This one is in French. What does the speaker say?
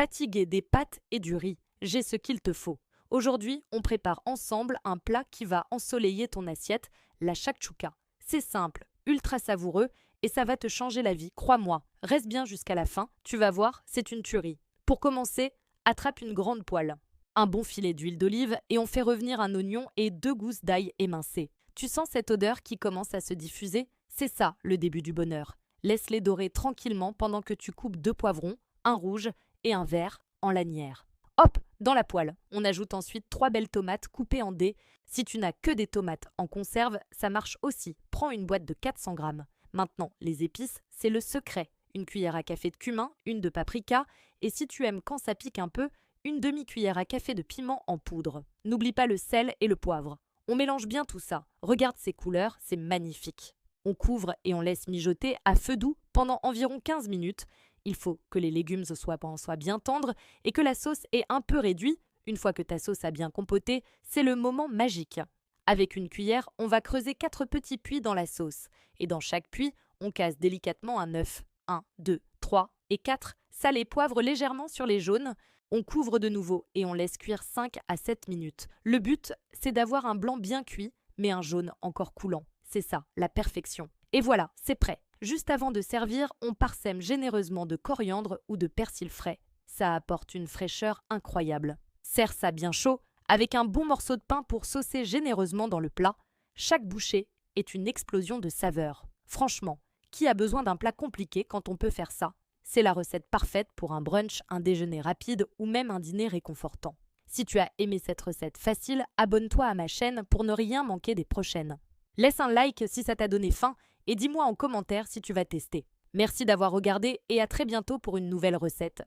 Fatigué des pâtes et du riz, j'ai ce qu'il te faut. Aujourd'hui, on prépare ensemble un plat qui va ensoleiller ton assiette, la shakshuka. C'est simple, ultra savoureux et ça va te changer la vie, crois-moi. Reste bien jusqu'à la fin, tu vas voir, c'est une tuerie. Pour commencer, attrape une grande poêle, un bon filet d'huile d'olive et on fait revenir un oignon et 2 gousses d'ail émincées. Tu sens cette odeur qui commence à se diffuser? C'est ça le début du bonheur. Laisse-les dorer tranquillement pendant que tu coupes 2 poivrons, un rouge et un vert en lanière. Hop, dans la poêle. On ajoute ensuite 3 belles tomates coupées en dés. Si tu n'as que des tomates en conserve, ça marche aussi. Prends une boîte de 400 grammes. Maintenant, les épices, c'est le secret. Une cuillère à café de cumin, une de paprika, et si tu aimes quand ça pique un peu, une demi-cuillère à café de piment en poudre. N'oublie pas le sel et le poivre. On mélange bien tout ça. Regarde ces couleurs, c'est magnifique. On couvre et on laisse mijoter à feu doux pendant environ 15 minutes. Il faut que les légumes soient bien tendres et que la sauce ait un peu réduit. Une fois que ta sauce a bien compoté, c'est le moment magique. Avec une cuillère, on va creuser 4 petits puits dans la sauce. Et dans chaque puits, on casse délicatement un œuf. 1, 2, 3 et 4. Sale et poivre légèrement sur les jaunes. On couvre de nouveau et on laisse cuire 5 à 7 minutes. Le but, c'est d'avoir un blanc bien cuit, mais un jaune encore coulant. C'est ça, la perfection. Et voilà, c'est prêt. Juste avant de servir, on parsème généreusement de coriandre ou de persil frais. Ça apporte une fraîcheur incroyable. Sers ça bien chaud, avec un bon morceau de pain pour saucer généreusement dans le plat. Chaque bouchée est une explosion de saveurs. Franchement, qui a besoin d'un plat compliqué quand on peut faire ça? C'est la recette parfaite pour un brunch, un déjeuner rapide ou même un dîner réconfortant. Si tu as aimé cette recette facile, abonne-toi à ma chaîne pour ne rien manquer des prochaines. Laisse un like si ça t'a donné faim et dis-moi en commentaire si tu vas tester. Merci d'avoir regardé et à très bientôt pour une nouvelle recette.